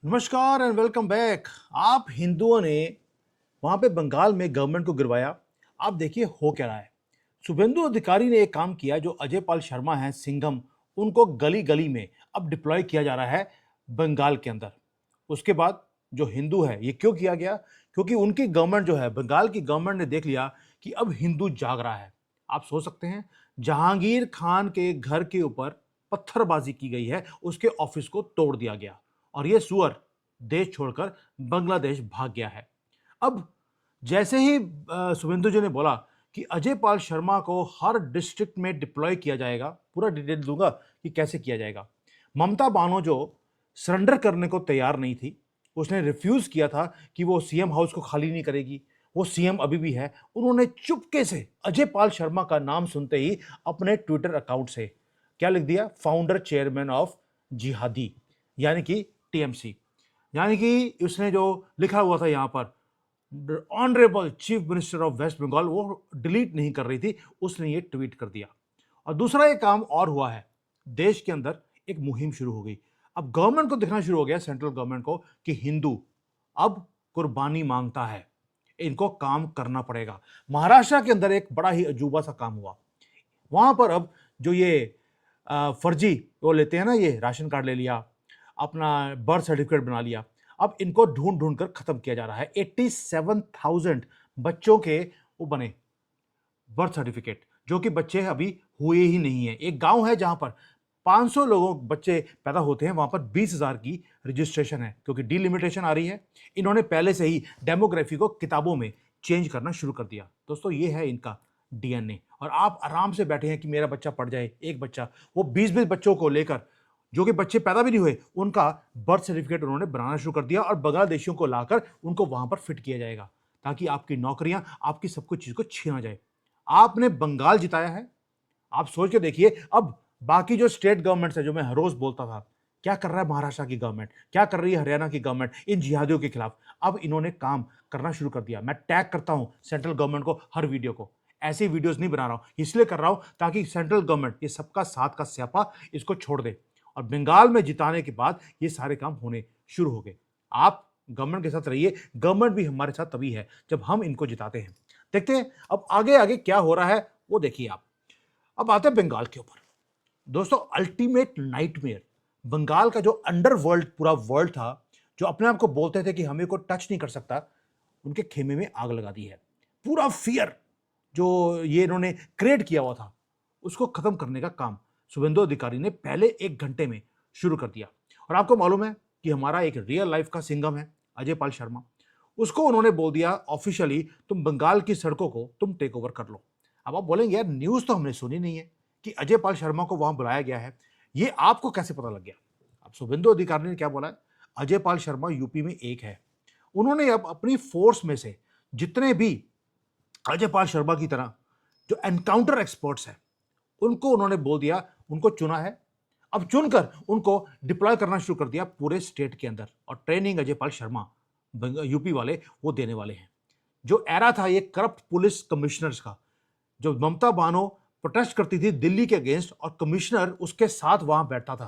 नमस्कार and welcome back. आप हिंदुओं ने वहां पे बंगाल में गवर्नमेंट को गिरवाया। आप देखिए हो क्या रहा है। शुभेंदु अधिकारी ने एक काम किया, जो अजय पाल शर्मा हैं सिंघम, उनको गली गली में अब डिप्लॉय किया जा रहा है बंगाल के अंदर। उसके बाद जो हिंदू है, ये क्यों किया गया? क्योंकि उनकी गवर्नमेंट जो है, बंगाल की गवर्नमेंट ने देख लिया कि अब हिंदू जाग रहा है। आप सोच सकते हैं, जहांगीर खान के घर के ऊपर पत्थरबाजी की गई है, उसके ऑफिस को तोड़ दिया गया और ये सुअर देश छोड़कर बांग्लादेश भाग गया है। अब जैसे ही शुभेंदु जी ने बोला कि अजय पाल शर्मा को हर डिस्ट्रिक्ट में डिप्लॉय किया जाएगा, पूरा डिटेल दूंगा कि कैसे किया जाएगा। ममता बानो जो सरेंडर करने को तैयार नहीं थी, उसने रिफ्यूज किया था कि वो सीएम हाउस को खाली नहीं करेगी, वो सीएम अभी भी है। उन्होंने चुपके से अजय पाल शर्मा का नाम सुनते ही अपने ट्विटर अकाउंट से क्या लिख दिया? फाउंडर चेयरमैन ऑफ जिहादी, यानी कि टीएमसी। यानी कि उसने जो लिखा हुआ था यहां पर honourable chief minister of West Bengal, वो डिलीट नहीं कर रही थी, उसने ये ट्वीट कर दिया। और दूसरा एक काम और हुआ है, देश के अंदर एक मुहिम शुरू हो गई। अब गवर्नमेंट को दिखना शुरू हो गया, सेंट्रल गवर्नमेंट को, कि हिंदू अब कुर्बानी मांगता है, इनको काम करना पड़ेगा। महाराष्ट्र के अंदर एक बड़ा ही अजूबा सा काम हुआ। वहां पर अब जो ये फर्जी वो लेते हैं ना, ये राशन कार्ड ले लिया, अपना बर्थ सर्टिफिकेट बना लिया, अब इनको ढूंढ ढूंढ कर खत्म किया जा रहा है। 87,000 बच्चों के वो बने बर्थ सर्टिफिकेट, जो कि बच्चे अभी हुए ही नहीं है। एक गांव है जहां पर 500 लोगों बच्चे पैदा होते हैं, वहां पर 20,000 की रजिस्ट्रेशन है, क्योंकि डिलिमिटेशन आ रही है। इन्होंने पहले से ही डेमोग्राफी को किताबों में चेंज करना शुरू कर दिया। दोस्तों, ये है इनका डीएनए। और आप आराम से बैठे हैं कि मेरा बच्चा पढ़ जाए, एक बच्चा, वो 20-20 बच्चों को लेकर, जो कि बच्चे पैदा भी नहीं हुए, उनका बर्थ सर्टिफिकेट उन्होंने बनाना शुरू कर दिया और बांग्लादेशियों को लाकर उनको वहां पर फिट किया जाएगा, ताकि आपकी नौकरियां, आपकी सब कुछ चीज को छीना जाए। आपने बंगाल जिताया है, आप सोच के देखिए। अब बाकी जो स्टेट गवर्नमेंट है, जो मैं हर रोज बोलता था, क्या कर रहा है महाराष्ट्र की गवर्नमेंट, क्या कर रही है हरियाणा की गवर्नमेंट इन जिहादियों के खिलाफ? अब इन्होंने काम करना शुरू कर दिया। मैं टैग करता हूं सेंट्रल गवर्नमेंट को हर वीडियो को। ऐसे वीडियोस नहीं बना रहा हूं, इसलिए कर रहा हूं ताकि सेंट्रल गवर्नमेंट ये सबका साथ का स्यापा इसको छोड़ दे। और बंगाल में जिताने के बाद ये सारे काम होने शुरू हो गए। आप गवर्नमेंट के साथ रहिए, गवर्नमेंट भी हमारे साथ तभी है जब हम इनको जिताते हैं। देखते हैं अब आगे आगे क्या हो रहा है, वो देखिए आप। अब आते हैं बंगाल के ऊपर। दोस्तों, अल्टीमेट नाइटमेयर, बंगाल का जो अंडरवर्ल्ड पूरा वर्ल्ड था, जो अपने आप को बोलते थे कि हमें को टच नहीं कर सकता, उनके खेमे में आग लगा दी है। पूरा फियर जो ये इन्होंने क्रिएट किया हुआ था, उसको खत्म करने का काम शुभेंदु अधिकारी ने पहले 1 घंटे में शुरू कर दिया। और आपको मालूम है कि हमारा एक रियल लाइफ का सिंघम है अजय पाल शर्मा, उसको उन्होंने बोल दिया ऑफिशियली, तुम बंगाल की सड़कों को तुम टेक ओवर कर लो। अब आप बोलेंगे यार, न्यूज तो हमने सुनी नहीं है कि अजय पाल शर्मा को वहां बुलाया गया है, ये आपको कैसे पता लग गया? अब शुभेंदु अधिकारी ने क्या बोला है, अजय पाल शर्मा यूपी में एक है। उन्होंने अब अपनी फोर्स में से जितने भी अजय पाल शर्मा की तरह जो एनकाउंटर एक्सपर्ट्स हैं, उनको उन्होंने बोल दिया, उनको चुना है। अब चुनकर उनको डिप्लॉय करना शुरू कर दिया पूरे स्टेट के अंदर। और ट्रेनिंग अजय पाल शर्मा यूपी वाले वो देने वाले हैं। जो एरा था ये करप्ट पुलिस कमिश्नर्स का, जो ममता बानो प्रोटेस्ट करती थी दिल्ली के अगेंस्ट और कमिश्नर उसके साथ वहां बैठा था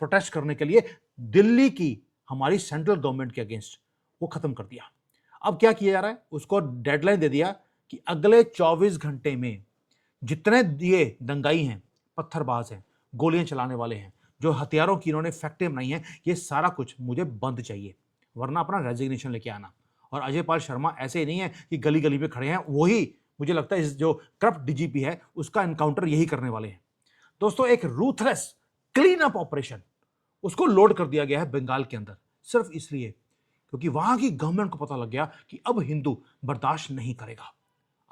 प्रोटेस्ट करने के लिए दिल्ली की हमारी सेंट्रल गवर्नमेंट के अगेंस्ट, वो खत्म कर दिया। अब क्या किया जा रहा है, उसको डेडलाइन दे दिया कि अगले 24 घंटे में जितने ये दंगाई हैं, पत्थरबाज हैं, गोलियां चलाने वाले हैं, जो हथियारों की इन्होंने फैक्ट्री बनाई है, ये सारा कुछ मुझे बंद चाहिए, वरना अपना रेजिग्नेशन लेके आना। और अजय पाल शर्मा ऐसे ही नहीं है कि गली गली में खड़े हैं, वही मुझे लगता है इस जो करप्ट डीजीपी है उसका एनकाउंटर यही करने वाले हैं। दोस्तों, एक रूथलेस क्लीन अप ऑपरेशन उसको लोड कर दिया गया है बंगाल के अंदर, सिर्फ इसलिए क्योंकि वहां की गवर्नमेंट को पता लग गया कि अब हिंदू बर्दाश्त नहीं करेगा।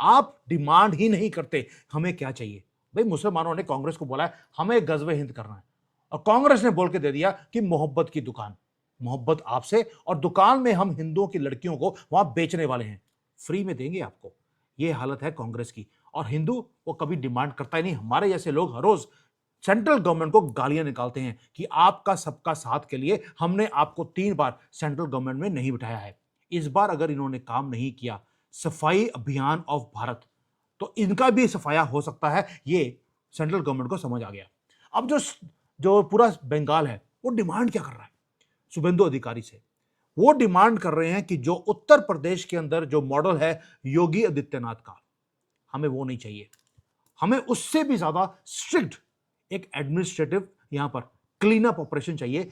आप डिमांड ही नहीं करते, हमें क्या चाहिए? भाई, मुसलमानों ने कांग्रेस को बोला है हमें गजवे हिंद करना है, और कांग्रेस ने बोल के दे दिया कि मोहब्बत की दुकान, मोहब्बत आपसे, और दुकान में हम हिंदुओं की लड़कियों को वहां बेचने वाले हैं, फ्री में देंगे आपको। ये हालत है कांग्रेस की। और हिंदू वो कभी डिमांड करता ही नहीं। हमारे जैसे लोग हर रोज सेंट्रल गवर्नमेंट को गालियां निकालते हैं कि आपका सबका साथ के लिए हमने आपको 3 बार सेंट्रल गवर्नमेंट में नहीं बिठाया है। इस बार अगर इन्होंने काम नहीं किया, सफाई अभियान ऑफ भारत, तो इनका भी सफाया हो सकता है, ये सेंट्रल गवर्नमेंट को समझ आ गया। अब जो जो पूरा बंगाल है वो डिमांड क्या कर रहा है? शुभेंदु अधिकारी से। वो डिमांड कर रहे हैं कि जो उत्तर प्रदेश के अंदर जो मॉडल है योगी आदित्यनाथ का, हमें वो नहीं चाहिए। हमें उससे भी ज्यादा स्ट्रिक्ट एक एडमिनिस्ट्रेटिव यहां पर क्लीन अप ऑपरेशन चाहिए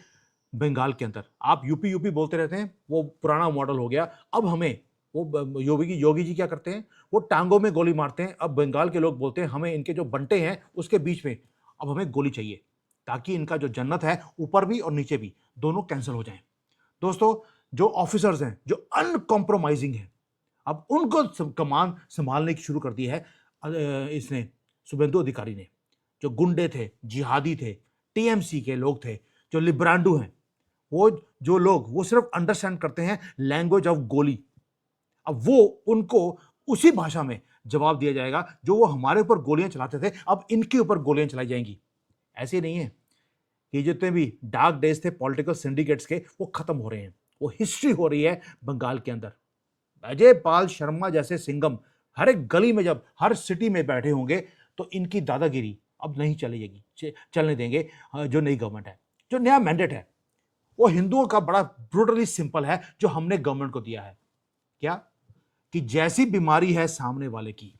बंगाल के अंदर। आप यूपी यूपी बोलते रहते हैं, वो पुराना मॉडल हो गया। अब हमें वो योगी जी क्या करते हैं, वो टांगों में गोली मारते हैं। अब बंगाल के लोग बोलते हैं हमें इनके जो बंटे हैं उसके बीच में अब हमें गोली चाहिए, ताकि इनका जो जन्नत है ऊपर भी और नीचे भी दोनों कैंसिल हो जाएं। दोस्तों, जो ऑफिसर्स हैं जो अनकॉम्प्रोमाइजिंग हैं, अब उनको कमान संभालने की शुरू कर दी है इसने, शुभेंदु अधिकारी ने। जो गुंडे थे, जिहादी थे, टीएमसी के लोग थे, जो लिब्रांडू हैं, वो जो लोग वो सिर्फ अंडरस्टैंड करते हैं लैंग्वेज ऑफ गोली। अब वो उनको उसी भाषा में जवाब दिया जाएगा जो वो हमारे ऊपर गोलियां चलाते थे, अब इनके ऊपर गोलियां चलाई जाएंगी। ऐसे नहीं है कि जितने भी डार्क डेज थे पॉलिटिकल सिंडिकेट्स के, वो खत्म हो रहे हैं। वो हिस्ट्री हो रही है बंगाल के अंदर। अजय पाल शर्मा जैसे सिंघम हर एक गली में, जब हर सिटी में बैठे होंगे, तो इनकी दादागिरी अब नहीं चलेगी, चलने देंगे। जो नई गवर्नमेंट है, जो नया मैंडेट है, वो हिंदुओं का बड़ा ब्रूटली सिंपल है जो हमने गवर्नमेंट को दिया है। क्या? कि जैसी बीमारी है सामने वाले की,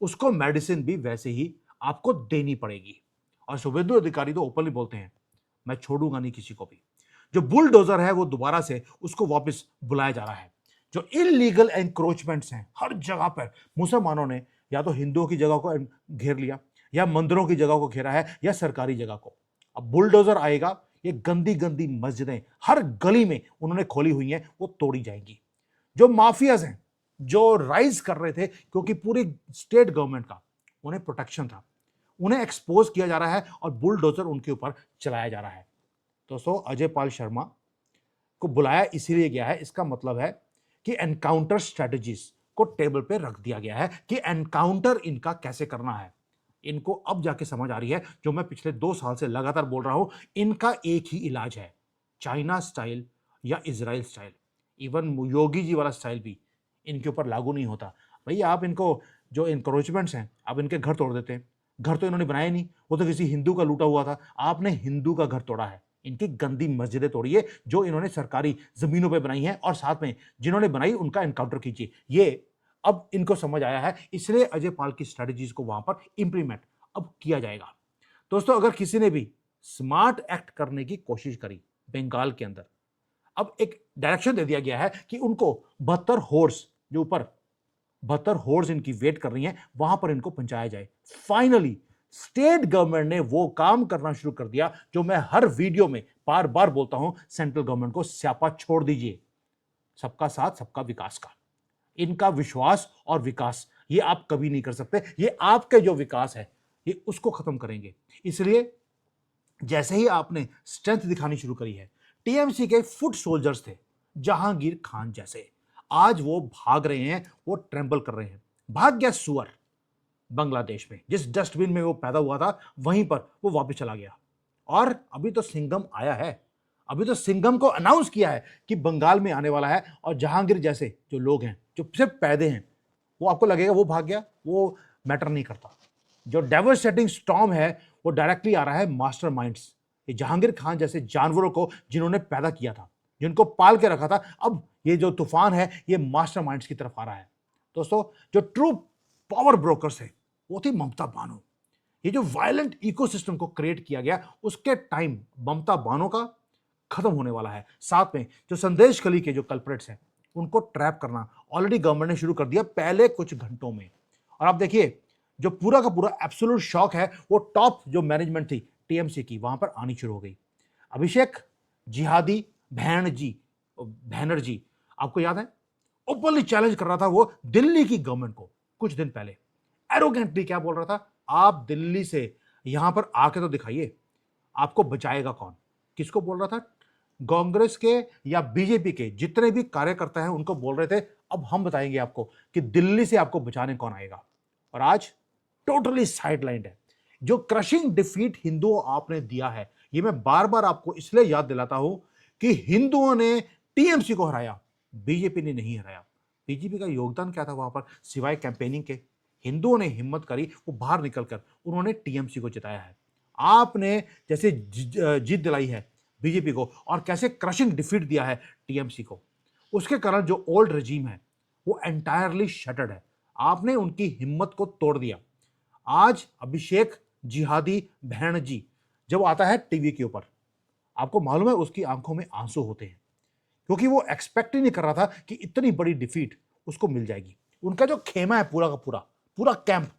उसको मेडिसिन भी वैसे ही आपको देनी पड़ेगी। और शुभेंदु अधिकारी तो ओपनली बोलते हैं मैं छोड़ूंगा नहीं किसी को भी। जो बुलडोजर है वो दोबारा से उसको वापस बुलाया जा रहा है। जो इलीगल एंक्रोचमेंट्स हैं हर जगह पर, मुसलमानों ने या तो हिंदुओं की जगह को घेर लिया, या मंदिरों की जगह को घेरा है, या सरकारी जगह को। अब बुलडोजर आएगा, ये गंदी गंदी मस्जिदें हर गली में उन्होंने खोली हुई हैं, वो तोड़ी जाएंगी। जो माफियाज हैं जो राइज कर रहे थे, क्योंकि पूरी स्टेट गवर्नमेंट का उन्हें प्रोटेक्शन था, उन्हें एक्सपोज किया जा रहा है और बुलडोजर उनके ऊपर चलाया जा रहा है। दोस्तों, अजय पाल शर्मा को बुलाया इसीलिए गया है, इसका मतलब है कि एनकाउंटर स्ट्रेटजीज को टेबल पे रख दिया गया है कि एनकाउंटर इनका कैसे करना है। इनको अब जाके समझ आ रही है, जो मैं पिछले 2 साल से लगातार बोल रहा हूं, इनका एक ही इलाज है, चाइना स्टाइल या Israel style. Even Yogi ji वाला स्टाइल भी इनके ऊपर लागू नहीं होता। भैया, आप इनको जो इंक्रोचमेंट्स हैं, आप इनके घर तोड़ देते हैं। घर तो इन्होंने बनाया नहीं, वो तो किसी हिंदू का लूटा हुआ था। आपने हिंदू का घर तोड़ा है। इनकी गंदी मस्जिदें तोड़िए जो इन्होंने सरकारी जमीनों पे बनाई हैं, और साथ में जिन्होंने बनाई उनका एनकाउंटर कीजिए। ये अब इनको समझ आया है, इसलिए अजय पाल की स्ट्रेटजीज को वहां पर इंप्लीमेंट अब किया जाएगा। दोस्तों, अगर किसी ने भी स्मार्ट एक्ट करने की कोशिश करी बंगाल के अंदर, अब एक डायरेक्शन दे दिया गया है कि उनको 72 होर्स, जो ऊपर 72 होर्स इनकी वेट कर रही हैं, वहां पर इनको पहुंचाया जाए। फाइनली स्टेट गवर्नमेंट ने वो काम करना शुरू कर दिया जो मैं हर वीडियो में बार बार बोलता हूं, सेंट्रल गवर्नमेंट को स्यापा छोड़ दीजिए। सबका साथ सबका विकास का, इनका विश्वास और विकास ये आप कभी नहीं कर सकते। ये आपके जो विकास है ये उसको खत्म करेंगे। इसलिए जैसे ही आपने स्ट्रेंथ दिखानी शुरू करी है, टीएमसी के फुट सोल्जर्स थे जहांगीर खान जैसे, आज वो भाग रहे हैं, वो ट्रेंबल कर रहे हैं। भाग गया सुअर बांग्लादेश में, जिस डस्टबिन में वो पैदा हुआ था वहीं पर वो वापस चला गया। और अभी तो सिंघम आया है, अभी तो सिंघम को अनाउंस किया है कि बंगाल में आने वाला है। और जहांगीर जैसे जो लोग हैं जो सिर्फ पैदे हैं, वो आपको लगेगा वो भाग गया, वो मैटर नहीं करता। जो डेवस्टेटिंग स्टॉर्म है वो डायरेक्टली आ रहा है मास्टरमाइंड्स, ये जहांगीर खान जैसे जानवरों को जिन्होंने पैदा किया था, जिनको पाल के रखा था, अब ये जो तूफान है ये मास्टरमाइंड्स की तरफ आ रहा है। दोस्तों, जो ट्रू पावर ब्रोकर्स है वो थी ममता बानो। ये जो वायलेंट इकोसिस्टम को क्रिएट किया गया, उसके टाइम ममता बानो का खत्म होने वाला है। साथ में जो संदेश खली के जो कल्प्रेट्स हैं उनको ट्रैप करना ऑलरेडी गवर्नमेंट ने शुरू कर दिया पहले कुछ घंटों में। और आप देखिए, जो पूरा का पूरा एब्सोल्यूट शॉक है वो टॉप जो मैनेजमेंट थी टीएमसी की, वहां पर आनी शुरू हो गई। अभिषेक जिहादी बैनर्जी, आपको याद है, ओपनली चैलेंज कर रहा था वो दिल्ली की गवर्नमेंट को। कुछ दिन पहले एरोगेंटली क्या बोल रहा था, आप दिल्ली से यहां पर आके तो दिखाइए, आपको बचाएगा कौन। किसको बोल रहा था? कांग्रेस के या बीजेपी के जितने भी कार्यकर्ता हैं उनको बोल रहे थे अब हम बताएंगे आपको कि दिल्ली से आपको बचाने कौन आएगा। और आज टोटली साइडलाइंड है। जो क्रशिंग डिफीट हिंदुओं आपने दिया है, ये मैं बार बार आपको इसलिए याद दिलाता हूं कि हिंदुओं ने टीएमसी को हराया, बीजेपी ने नहीं हराया। बीजेपी का योगदान क्या था वहां पर सिवाय कैंपेनिंग के? हिंदुओं ने हिम्मत करी, वो बाहर निकलकर उन्होंने टीएमसी को जिताया है। आपने जैसे जीत दिलाई है बीजेपी को और कैसे क्रशिंग डिफीट दिया है टीएमसी को। उसके कारण जो ओल्ड रजीम है वो एंटायरली शटर्ड है। आपने उनकी हिम्मत को तोड़ दिया। आज अभिषेक जिहादी भैणजी जब आता है टीवी के ऊपर, आपको मालूम है उसकी आंखों में आंसू होते हैं, क्योंकि वो एक्सपेक्ट ही नहीं कर रहा था कि इतनी बड़ी डिफीट उसको मिल जाएगी। उनका जो खेमा है पूरा का पूरा पूरा कैंप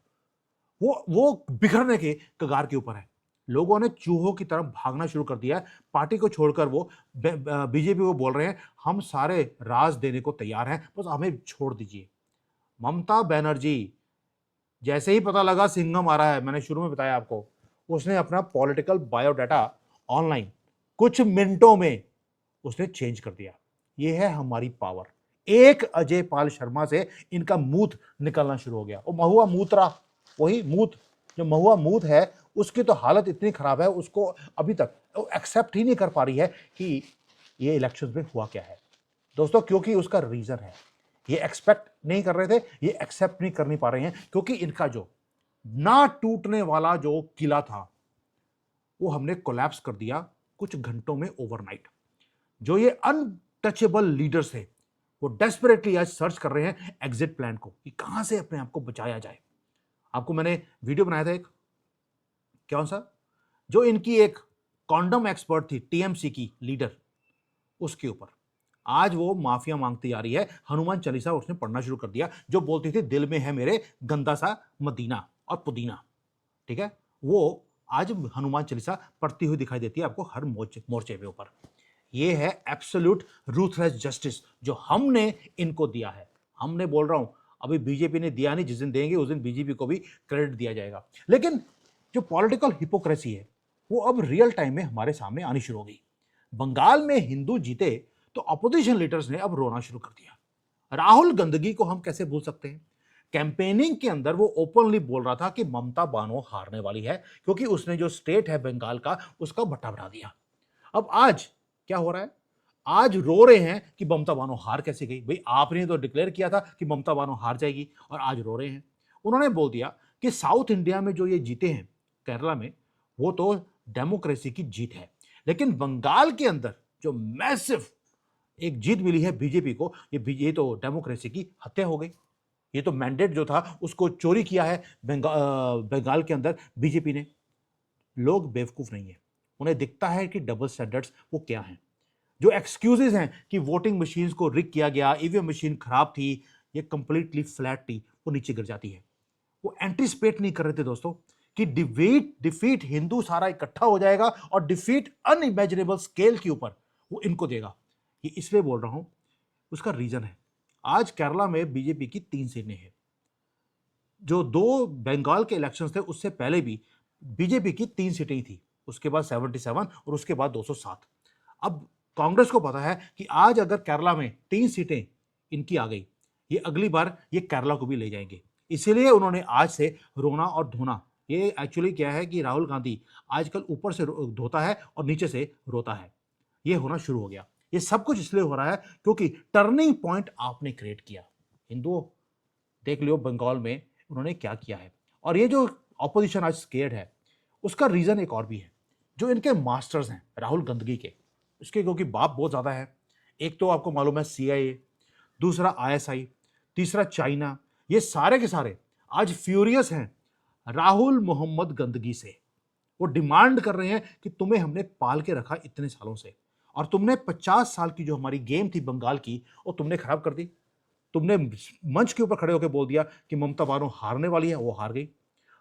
वो बिखरने के कगार के ऊपर है। लोगों ने चूहों की तरह भागना शुरू कर दिया है। पार्टी को छोड़कर वो बीजेपी को बोल रहे हैं हम सारे राज देने को तैयार हैं, बस हमें छोड़ दीजिए। ममता बनर्जी, जैसे ही पता लगा सिंघम आ रहा है, मैंने शुरू में बताया आपको, उसने अपना पॉलिटिकल बायोडाटा ऑनलाइन कुछ मिनटों में उसने चेंज कर दिया। ये है हमारी पावर। एक अजय पाल शर्मा से इनका मूत निकलना शुरू हो गया। वो महुआ मूत्रा, वही मूत, जो महुआ मूत है उसकी तो हालत इतनी खराब है, उसको अभी तक एक्सेप्ट ही नहीं कर पा रही है कि ये इलेक्शन में हुआ क्या है दोस्तों, क्योंकि उसका रीजन है ये एक्सपेक्ट नहीं कर रहे थे, ये एक्सेप्ट नहीं कर नहीं पा रहे हैं, क्योंकि इनका जो ना टूटने वाला जो किला था वो हमने कोलैप्स कर दिया कुछ घंटों में ओवरनाइट। जो ये अनटचेबल लीडर्स थे वो डेस्परेटली आज सर्च कर रहे हैं एग्जिट प्लान को कि कहां से अपने आप को बचाया जाए। आपको मैंने वीडियो बनाया था एक, कौन सा, जो इनकी एक कॉन्डम एक्सपर्ट थी टीएमसी की लीडर, उसके ऊपर आज वो माफिया मांगती आ रही है। हनुमान चालीसा उसने पढ़ना शुरू कर दिया, जो बोलती थी दिल में है मेरे गंदा सा मदीना और पुदीना, ठीक है, वो आज हनुमान चालीसा पढ़ती हुई दिखाई देती है आपको हर मोर्चे पे ऊपर। ये है एब्सोल्यूट रूथलेस जस्टिस जो हमने इनको दिया है। हमने, बोल रहा हूं, अभी बीजेपी ने दिया नहीं, जिस दिन देंगे उस दिन बीजेपी को भी क्रेडिट दिया जाएगा। लेकिन जो पॉलिटिकल हिपोक्रेसी है वो अब रियल टाइम में हमारे सामने आनी शुरू हो गई। बंगाल में हिंदू जीते तो अपोजिशन लीडर्स ने अब रोना शुरू कर दिया। राहुल गंदगी को हम कैसे भूल सकते हैं। कैंपेनिंग के अंदर वो ओपनली बोल रहा था कि ममता बानो हारने वाली है, क्योंकि उसने जो स्टेट है बंगाल का उसका भट्टा बढ़ा दिया। अब आज क्या हो रहा है, आज रो रहे हैं कि ममता बानो हार कैसे गई। भाई आपने तो डिक्लेयर किया था कि ममता बानो हार जाएगी और आज रो रहे हैं। उन्होंने बोल दिया कि साउथ इंडिया में जो ये जीते हैं केरला में वो तो डेमोक्रेसी की जीत है, लेकिन बंगाल के अंदर जो मैसिव एक जीत मिली है बीजेपी को, ये तो डेमोक्रेसी की हत्या हो गई। ये तो मैंडेट जो था उसको चोरी किया है बंगाल के अंदर बीजेपी ने। लोग बेवकूफ नहीं है, उन्हें दिखता है कि डबल स्टैंडर्ड्स वो क्या हैं। जो एक्सक्यूजेज हैं कि वोटिंग मशीन्स को रिग किया गया, ईवीएम मशीन खराब थी, ये कंप्लीटली फ्लैट थी, वो नीचे गिर जाती है। वो एंटिसिपेट नहीं कर रहे थे दोस्तों कि डिफीट हिंदू सारा इकट्ठा हो जाएगा और डिफीट अनइमेजिनेबल स्केल के ऊपर वो इनको देगा। ये इसलिए बोल रहा हूं, उसका रीजन है आज केरला में बीजेपी की 3 सीटें हैं। जो 2 बंगाल के इलेक्शंस थे उससे पहले भी बीजेपी की 3 सीटें ही थी, उसके बाद 77 और उसके बाद 207। अब कांग्रेस को पता है कि आज अगर केरला में 3 सीटें इनकी आ गई, ये अगली बार ये केरला को भी ले जाएंगे। इसीलिए उन्होंने आज से रोना और धोना, ये एक्चुअली क्या है कि राहुल गांधी आजकल ऊपर से धोता है और नीचे से रोता है, ये होना शुरू हो गया। ये सब कुछ इसलिए हो रहा है क्योंकि टर्निंग पॉइंट आपने क्रिएट किया। हिंदुओं, देख लियो बंगाल में उन्होंने क्या किया है। और ये जो ऑपोजिशन आज स्केर्ड है उसका रीजन एक और भी है, जो इनके मास्टर्स हैं राहुल गंदगी के, उसके क्योंकि बाप बहुत ज्यादा है। एक तो आपको मालूम है सीआईए, दूसरा आईएसआई, तीसरा चाइना, ये सारे के सारे आज फ्यूरियस हैं राहुल मोहम्मद गंदगी से। वो डिमांड कर रहे हैं कि तुम्हें हमने पाल के रखा इतने सालों से और तुमने 50 साल की जो हमारी गेम थी बंगाल की वो तुमने खराब कर दी। तुमने मंच के ऊपर खड़े होकर बोल दिया कि ममता बानो हारने वाली है, वो हार गई।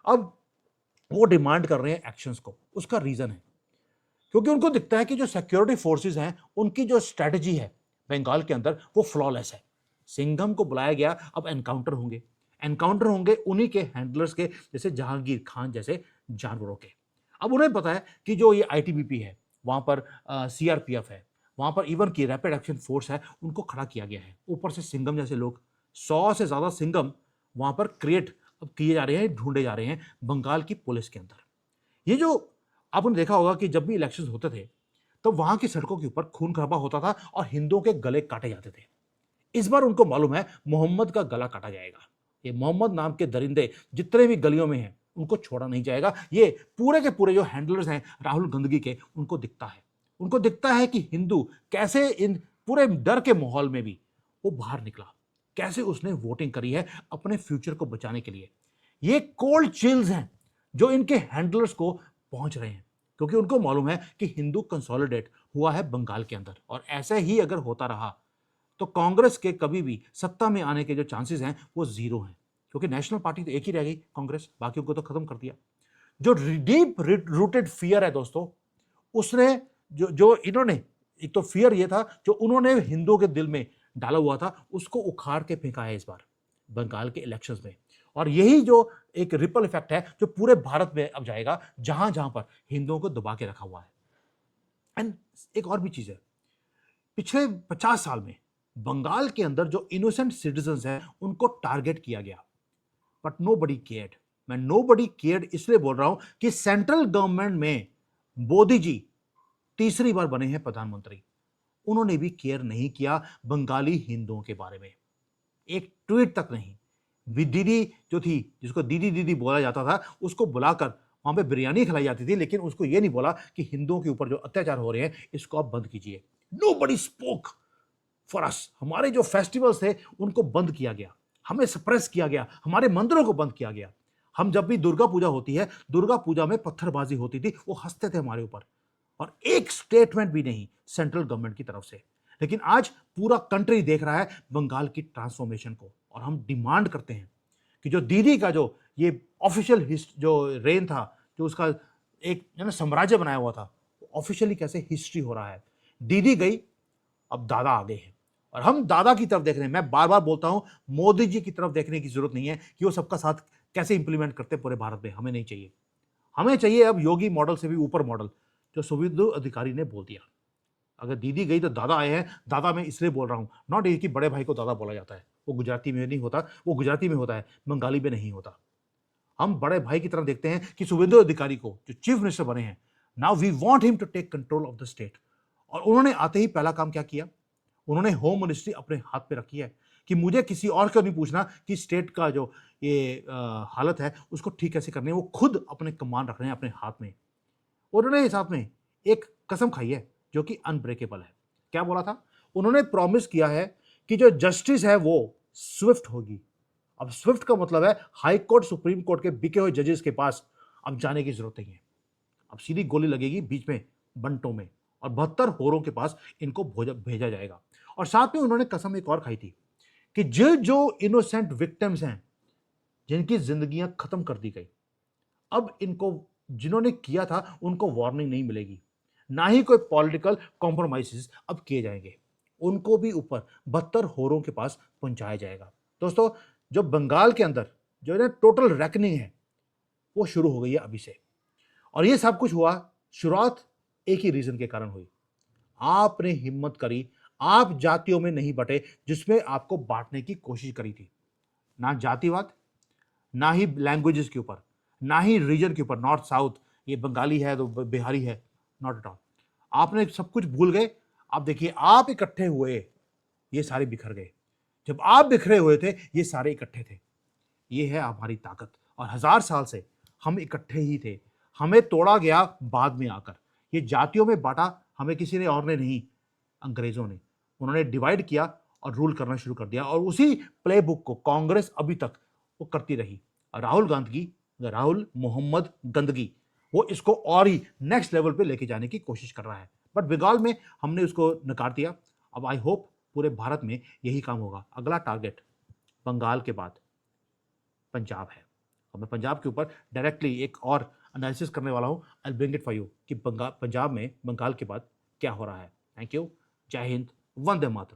अब वो डिमांड कर रहे हैं एक्शंस को। उसका रीजन है क्योंकि उनको दिखता है कि जो सिक्योरिटी फोर्सेस हैं उनकी जो स्ट्रेटजी है बंगाल के अंदर वो फ्लॉलेस है। सिंघम को बुलाया गया, अब एनकाउंटर होंगे उन्हीं के हैंडलर्स के, जैसे जहांगीर खान जैसे जानवरों के। अब उन्हें पता है कि जो ये आईटीबीपी है, वहां पर सीआरपीएफ है, वहां पर इवन की रैपिड एक्शन फोर्स है, उनको खड़ा किया गया है। ऊपर से सिंघम जैसे लोग, 100 से ज्यादा सिंघम वहां पर क्रिएट अब किए जा रहे हैं, ढूंढे जा रहे हैं बंगाल की पुलिस के अंदर। ये जो आपने देखा होगा कि जब भी इलेक्शंस होते थे तो वहां की सड़कों के ऊपर खून खराबा होता था और हिंदुओं के गले काटे जाते थे। इस बार उनको मालूम है मोहम्मद का गला काटा जाएगा। ये मोहम्मद नाम के दरिंदे जितने भी गलियों में हैं उनको छोड़ा नहीं जाएगा। ये पूरे के पूरे जो हैंडलर्स हैं राहुल गंदगी के, उनको दिखता है, उनको दिखता है कि हिंदू कैसे इन पूरे डर के माहौल में भी वो बाहर निकला, कैसे उसने वोटिंग करी है अपने फ्यूचर को बचाने के लिए। ये कोल्ड चिल्स हैं जो इनके हैंडलर्स को पहुंच रहे हैं, क्योंकि उनको मालूम है कि हिंदू कंसोलिडेट हुआ है बंगाल के अंदर, और ऐसे ही अगर होता रहा तो कांग्रेस के कभी भी सत्ता में आने के जो चांसेस हैं वो जीरो हैं, क्योंकि नेशनल पार्टी तो एक ही रह गई कांग्रेस, बाकियों को तो खत्म कर दिया। जो डीप रूटेड फियर है दोस्तों, उसने जो जो इन्होंने, एक तो फियर ये था जो उन्होंने हिंदुओं के दिल में डाला हुआ था, उसको उखाड़ के फेंका है इस बार बंगाल के इलेक्शंस में। और यही जो एक रिपल इफेक्ट है जो पूरे भारत में अब जाएगा, जहां जहां पर हिंदुओं को दबा के रखा हुआ है। एंड एक और भी चीज है, पिछले 50 साल में बंगाल के अंदर जो इनोसेंट सिटीजन्स हैं उनको टारगेट किया गया, बट नो बडी केयर्ड। मैं नो बडी केयर्ड इसलिए बोल रहा हूं कि सेंट्रल गवर्नमेंट में मोदी जी तीसरी बार बने हैं प्रधानमंत्री, उन्होंने भी केयर नहीं किया बंगाली हिंदुओं के बारे में, एक ट्वीट तक नहीं। दीदी जो थी, जिसको दीदी दीदी बोला जाता था, उसको बुलाकर वहां पे बिरयानी खिलाई जाती थी, लेकिन उसको ये नहीं बोला कि हिंदुओं के ऊपर जो अत्याचार हो रहे हैं इसको आप बंद कीजिए। Nobody spoke for us. हमारे जो फेस्टिवल्स थे उनको बंद किया गया, हमें सप्रेस किया गया, हमारे मंदिरों को बंद किया गया। हम जब भी दुर्गा पूजा होती है, दुर्गा पूजा में पत्थरबाजी होती थी, वो हंसते थे हमारे ऊपर, और एक स्टेटमेंट भी नहीं सेंट्रल गवर्नमेंट की तरफ से। लेकिन आज पूरा कंट्री देख रहा है बंगाल की ट्रांसफॉर्मेशन को, और हम डिमांड करते हैं कि जो दीदी का जो ये ऑफिशियल जो रेन था, जो उसका एक साम्राज्य बनाया हुआ था, ऑफिशियली कैसे हिस्ट्री हो रहा है। दीदी गई, अब दादा आ गए हैं, और हम दादा की तरफ देख रहे हैं। मैं बार बार बोलता हूं, मोदी जी की तरफ देखने की जरूरत नहीं है कि वो सबका साथ कैसे इंप्लीमेंट करते पूरे भारत में, हमें नहीं चाहिए। हमें चाहिए अब योगी मॉडल से भी ऊपर मॉडल, जो शुभेंदु अधिकारी ने बोल दिया। अगर दीदी गई तो दादा आए हैं। दादा मैं इसलिए बोल रहा हूं, नॉट ये कि बड़े भाई को दादा बोला जाता है, वो गुजराती में नहीं होता, वो गुजराती में होता है, बंगाली में नहीं होता। हम बड़े भाई की तरफ देखते हैं कि शुभेंदु अधिकारी को जो चीफ मिनिस्टर बने हैं, now we want him to take control of the state. और उन्होंने आते ही पहला काम क्या किया, उन्होंने होम मिनिस्ट्री अपने हाथ पे रखी है कि मुझे किसी और को नहीं पूछना कि स्टेट का जो ये हालत है उसको ठीक कैसे करनी है, वो खुद अपने कमान रख रहे हैं अपने हाथ में। उन्होंने इस हाथ में एक कसम खाई है जो कि अनब्रेकेबल है। क्या बोला था उन्होंने? प्रॉमिस किया है कि जो जस्टिस है वो स्विफ्ट होगी। अब स्विफ्ट का मतलब है हाई कोर्ट, सुप्रीम कोर्ट के बिके हुए जजेस के पास अब जाने की जरूरत नहीं है। अब सीधी गोली लगेगी बीच में बंटों में, और 72 होरों के पास इनको भेजा जाएगा। और साथ में उन्होंने कसम एक और खाई थी कि जो इनोसेंट विक्टिम्स हैं, जिनकी जिंदगियां खत्म कर दी गई, अब इनको जिन्होंने किया था उनको वार्निंग नहीं मिलेगी, ना ही कोई पॉलिटिकल कॉम्प्रोमाइजेस अब किए जाएंगे, उनको भी ऊपर 72 होरों के पास पहुंचाया जाएगा। दोस्तों, जो बंगाल के अंदर जो है टोटल रेकनिंग है वो शुरू हो गई है अभी से, और ये सब कुछ हुआ, शुरुआत एक ही रीजन के कारण हुई। आपने हिम्मत करी, आप जातियों में नहीं बटे जिसमें आपको बांटने की कोशिश करी थी। ना जातिवाद, ना ही लैंग्वेजेस के ऊपर, ना ही रीजन के ऊपर, नॉर्थ साउथ, ये बंगाली है तो बिहारी है, नॉट एट ऑल। आपने सब कुछ भूल गए। आप देखिए, आप इकट्ठे हुए, ये सारे बिखर गए। जब आप बिखरे हुए थे ये सारे इकट्ठे थे। ये है हमारी ताकत, और 1000 साल से हम इकट्ठे ही थे। हमें तोड़ा गया बाद में आकर, ये जातियों में बांटा हमें किसी ने और ने नहीं, अंग्रेजों ने। उन्होंने डिवाइड किया और रूल करना शुरू कर दिया, और उसी प्लेबुक को कांग्रेस अभी तक वो करती रही। राहुल मोहम्मद गंदगी, वो इसको और ही नेक्स्ट लेवल पे लेके जाने की कोशिश कर रहा है, बट बंगाल में हमने उसको नकार दिया। अब आई होप पूरे भारत में यही काम होगा। अगला टारगेट बंगाल के बाद पंजाब है, और मैं पंजाब के ऊपर डायरेक्टली एक और एनालिसिस करने वाला हूं। I bring it for you कि पंजाब में बंगाल के बाद क्या हो रहा है। Thank you. जय हिंद, वंदे मातरम।